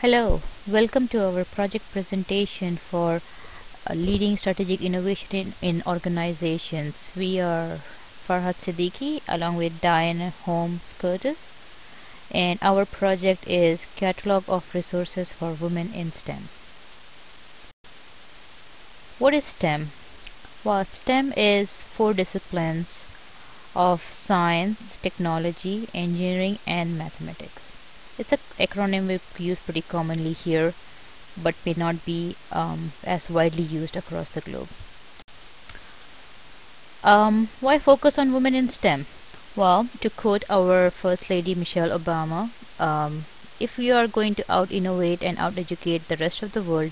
Hello, welcome to our project presentation for leading strategic innovation in organizations. We are Farhad Siddiqui along with Diane Holmes Curtis, and our project is Catalog of Resources for Women in STEM. What is STEM? Well, STEM is four disciplines of science, technology, engineering, and mathematics. It's an acronym we use pretty commonly here, but may not be as widely used across the globe. Why focus on women in STEM? Well, to quote our First Lady Michelle Obama, if we are going to out innovate and out educate the rest of the world,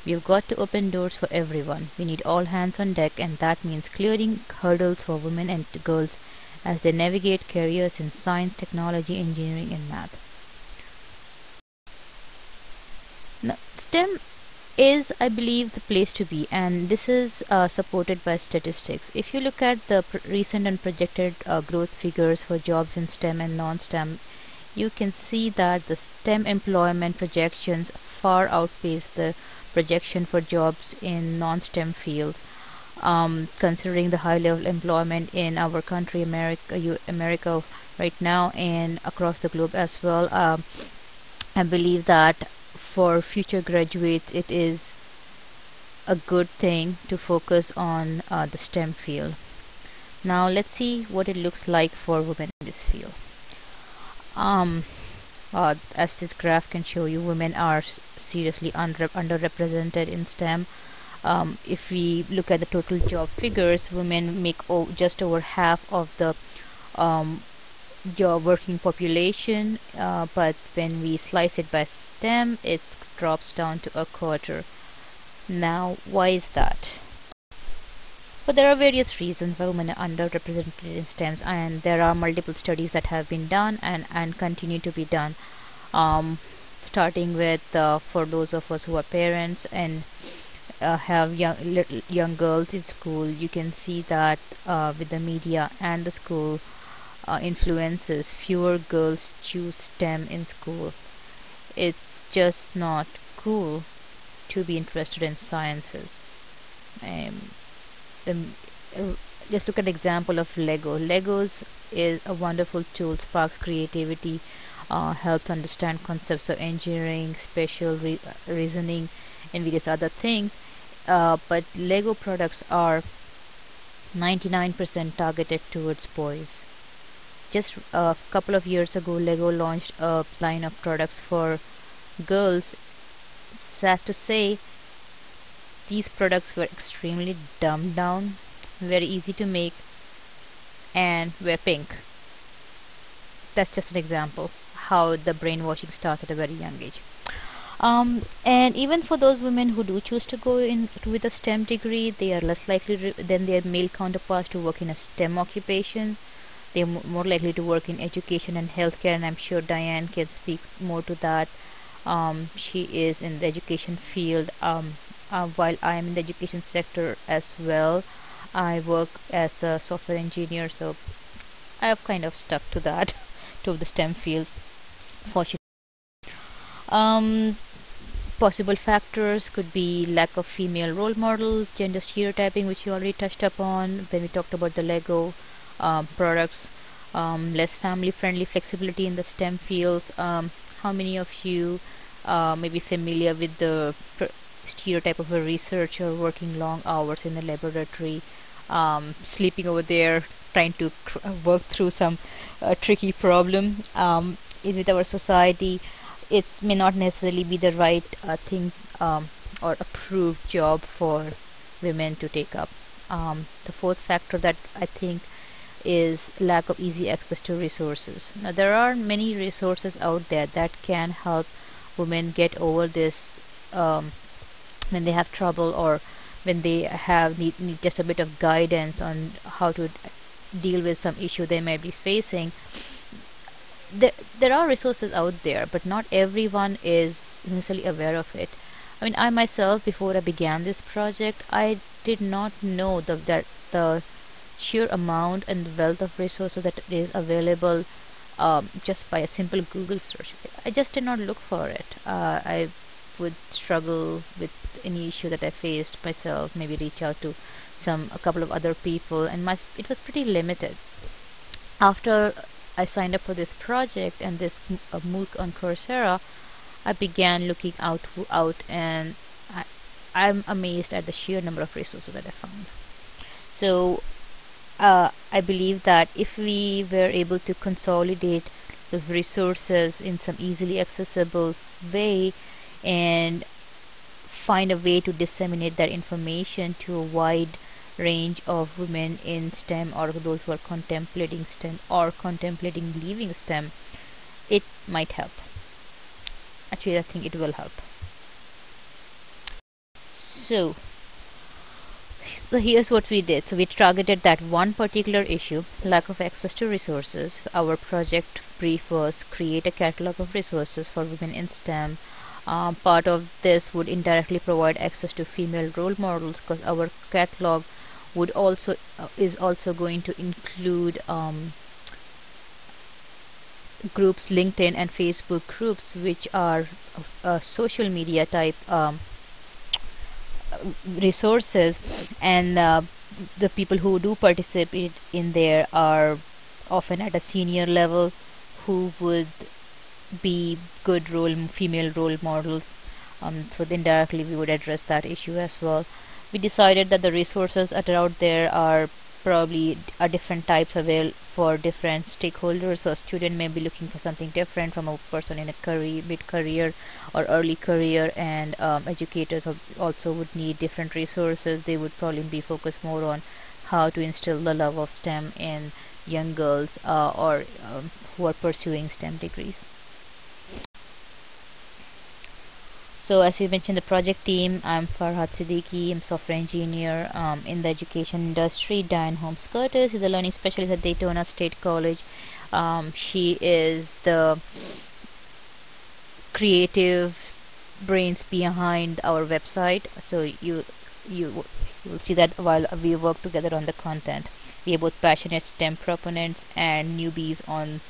we've got to open doors for everyone. We need all hands on deck, and that means clearing hurdles for women and girls as they navigate careers in science, technology, engineering, and math. Now, STEM is, I believe, the place to be, and this is supported by statistics. If you look at the recent and projected growth figures for jobs in STEM and non-STEM, you can see that the STEM employment projections far outpace the projection for jobs in non-STEM fields. Considering the high level employment in our country, America right now, and across the globe as well, I believe that for future graduates, it is a good thing to focus on the STEM field. Now let's see what it looks like for women in this field. Um, as this graph can show you, women are seriously underrepresented in STEM. If we look at the total job figures, women make just over half of the um, job working population, but when we slice it by STEM, it drops down to a quarter. Now, why is that? But there are various reasons why women are underrepresented in STEMs, and there are multiple studies that have been done and continue to be done. Starting with for those of us who are parents and have young girls in school, you can see that with the media and the school influences, fewer girls choose STEM in school. It's just not cool to be interested in sciences. Um, the, just look at the example of Lego. Legos is a wonderful tool, sparks creativity, helps understand concepts of engineering, spatial reasoning, and various other things. But Lego products are 99% targeted towards boys. Just a couple of years ago, Lego launched a line of products for girls. Sad to say, these products were extremely dumbed down, very easy to make, and were pink. That's just an example how the brainwashing starts at a very young age. And even for those women who do choose to go in with a STEM degree, they are less likely than their male counterparts to work in a STEM occupation. They are more likely to work in education and healthcare, and I'm sure Diane can speak more to that. She is in the education field, while I am in the education sector as well. I work as a software engineer, so I have kind of stuck to that, to the STEM field, fortunately. Um, Possible factors could be lack of female role models, gender stereotyping, which you already touched upon when we talked about the Lego products, less family friendly flexibility in the STEM fields. How many of you may be familiar with the stereotype of a researcher working long hours in a laboratory, sleeping over there, trying to work through some tricky problem? With our society, it may not necessarily be the right thing or approved job for women to take up. The fourth factor that I think is lack of easy access to resources. Now, there are many resources out there that can help women get over this um, when they have trouble, or when they need just a bit of guidance on how to deal with some issue they may be facing. There are resources out there, but not everyone is necessarily aware of it. I mean, I myself, before I began this project, I did not know that the sheer amount and the wealth of resources that is available just by a simple Google search. I just did not look for it. I would struggle with any issue that I faced myself, maybe reach out to a couple of other people, and it was pretty limited. After I signed up for this project and this MOOC on Coursera, I began looking out, and I, I'm amazed at the sheer number of resources that I found. So I believe that if we were able to consolidate the resources in some easily accessible way and find a way to disseminate that information to a wide range of women in STEM or those who are contemplating STEM or contemplating leaving STEM, it might help. Actually, I think it will help. So, So here's what we did. So we targeted that one particular issue, lack of access to resources. Our project brief was create a catalog of resources for women in STEM. Part of this would indirectly provide access to female role models because our catalog would also is also going to include groups, LinkedIn and Facebook groups, which are social media type resources, and the people who do participate in there are often at a senior level who would be good female role models. So indirectly we would address that issue as well. We decided that the resources that are out there are probably are different types available for different stakeholders. So a student may be looking for something different from a person in a career, mid-career or early career, and educators also would need different resources. They would probably be focused more on how to instill the love of STEM in young girls or who are pursuing STEM degrees. So as we mentioned, the project team, I'm Farhad Siddiqui, I'm software engineer in the education industry. Diane Holmes Curtis is a learning specialist at Daytona State College. She is the creative brains behind our website. So you will see that while we work together on the content. We are both passionate STEM proponents and newbies on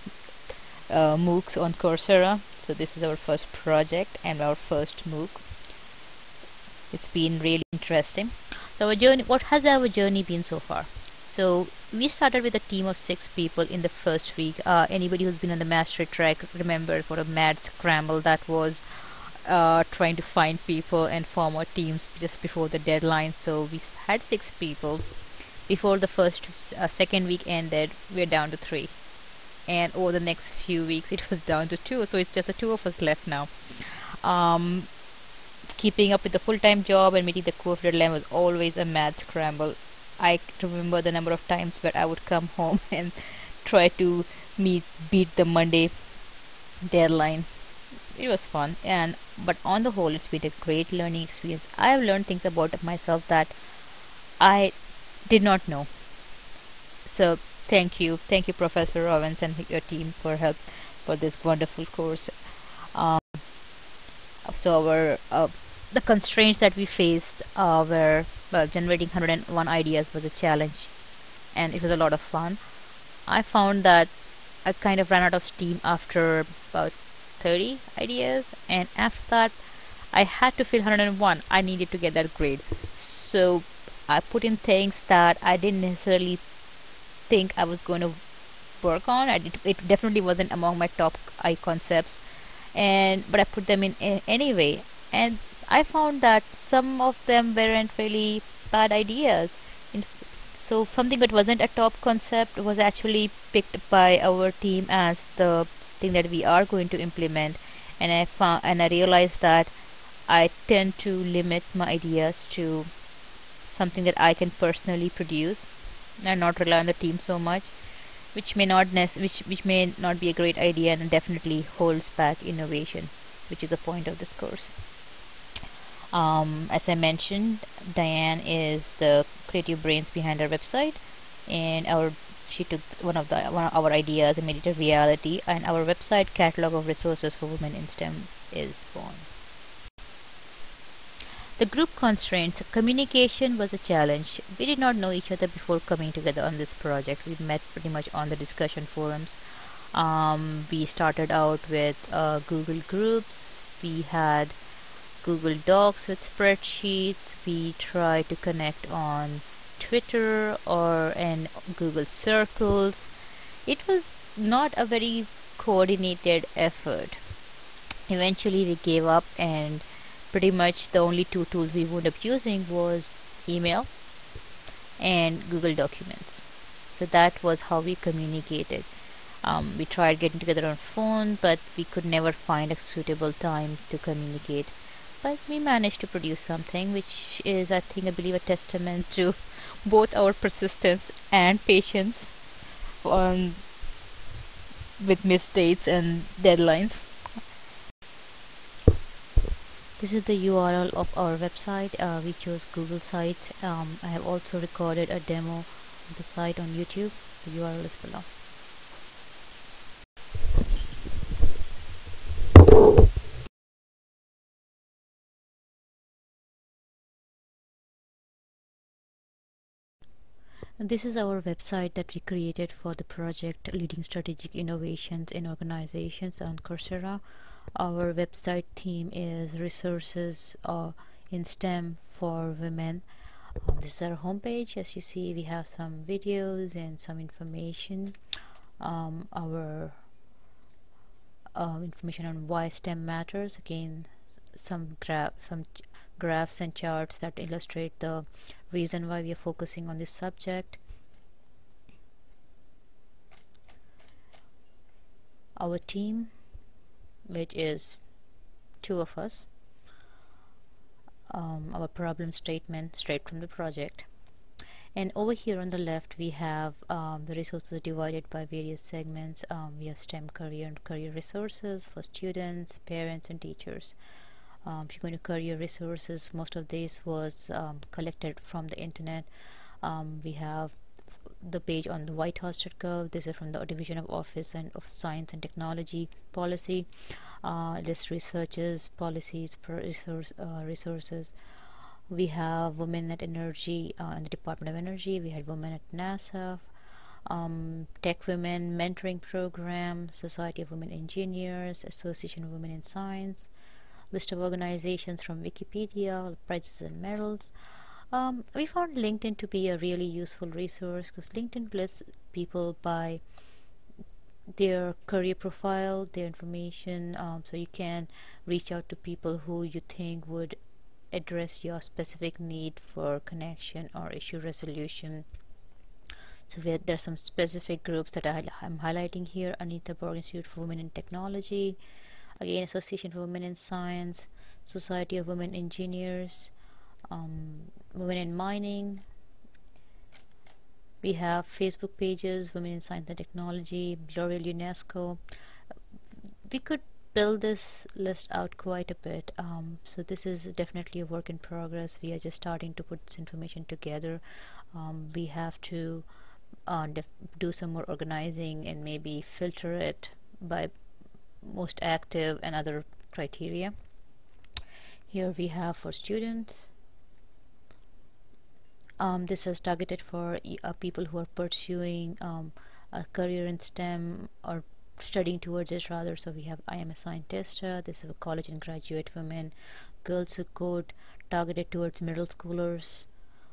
MOOCs on Coursera. So this is our first project and our first MOOC. It's been really interesting. So our journey, what has our journey been so far? So we started with a team of 6 people in the first week. Anybody who's been on the mastery track remember for a mad scramble that was trying to find people and form our teams just before the deadline. So we had 6 people. Before the second week ended, we're down to 3. And over the next few weeks, it was down to 2. So it's just the 2 of us left now. Um, Keeping up with the full-time job and meeting the core deadline was always a mad scramble. I remember the number of times where I would come home and try to beat the Monday deadline. It was fun, and but on the whole, it's been a great learning experience. I have learned things about myself that I did not know. So thank you, Professor Robbins and your team for help for this wonderful course. Um, so our the constraints that we faced were generating 101 ideas was a challenge, and it was a lot of fun. I found that I kind of ran out of steam after about 30 ideas, and after that I had to fill 101. I needed to get that grade. So I put in things that I didn't necessarily think I was going to work on. It definitely wasn't among my top I concepts, and but I put them in anyway. And I found that some of them weren't really bad ideas. In, so something that wasn't a top concept was actually picked by our team as the thing that we are going to implement. And I realized that I tend to limit my ideas to something that I can personally produce and not rely on the team so much, which may not which may not be a great idea and definitely holds back innovation, which is the point of this course. As I mentioned, Diane is the creative brains behind our website, and she took one of our ideas and made it a reality. And our website catalog of resources for women in STEM is born. The group constraints. Communication was a challenge. We did not know each other before coming together on this project. We met pretty much on the discussion forums. We started out with Google Groups. We had Google Docs with spreadsheets. We tried to connect on Twitter or in Google Circles. It was not a very coordinated effort. Eventually, we gave up, and pretty much the only two tools we wound up using was email and Google Documents. So that was how we communicated. We tried getting together on phone, but we could never find a suitable time to communicate. But we managed to produce something, which is, I think, I believe, a testament to both our persistence and patience on with missed dates and deadlines. This is the URL of our website. We chose Google Sites. I have also recorded a demo of the site on YouTube. The URL is below. And this is our website that we created for the project Leading Strategic Innovations in Organizations on Coursera. Our website theme is resources in STEM for women. This is our homepage. As you see, we have some videos and some information. Our information on why STEM matters. Again, some graphs and charts that illustrate the reason why we are focusing on this subject. Our team, which is two of us. Our problem statement straight from the project. And over here on the left, we have the resources divided by various segments. We have STEM career and career resources for students, parents, and teachers. If you go to career resources, most of this was collected from the internet. We have the page on the whitehouse.gov. This is from the Division of Office and of Science and Technology Policy. List researches, policies, resources. We have women at energy in the Department of Energy. We had women at NASA, Tech Women Mentoring Program, Society of Women Engineers, Association of Women in Science, list of organizations from Wikipedia, prizes and medals. We found LinkedIn to be a really useful resource because LinkedIn lists people by their career profile, their information, so you can reach out to people who you think would address your specific need for connection or issue resolution. So there are some specific groups that I'm highlighting here. Anita Borg Institute for Women in Technology, again Association for Women in Science, Society of Women Engineers, Women in Mining. We have Facebook pages, Women in Science and Technology, L'Oreal, UNESCO. We could build this list out quite a bit. So this is definitely a work in progress. We are just starting to put this information together. We have to do some more organizing and maybe filter it by most active and other criteria. Here we have for students. This is targeted for people who are pursuing a career in STEM or studying towards it rather. So we have I am a scientist. This is for college and graduate women. Girls Who Code, targeted towards middle schoolers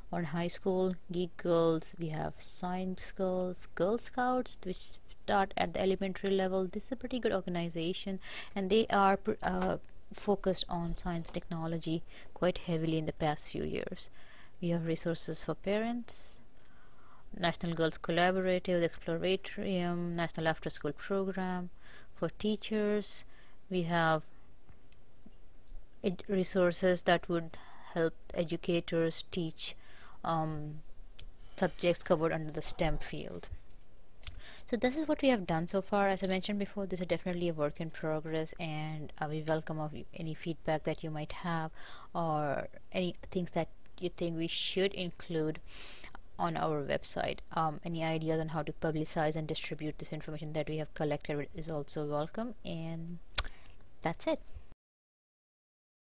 or high school. Geek Girls. We have Science Girls, Girl Scouts, which start at the elementary level. This is a pretty good organization, and they are focused on science technology quite heavily in the past few years. We have resources for parents, National Girls Collaborative, the Exploratorium, National After School Program. For teachers, we have resources that would help educators teach subjects covered under the STEM field. So this is what we have done so far. As I mentioned before, this is definitely a work in progress, and we welcome any feedback that you might have or any things that you think we should include on our website. Any ideas on how to publicize and distribute this information that we have collected is also welcome. And that's it.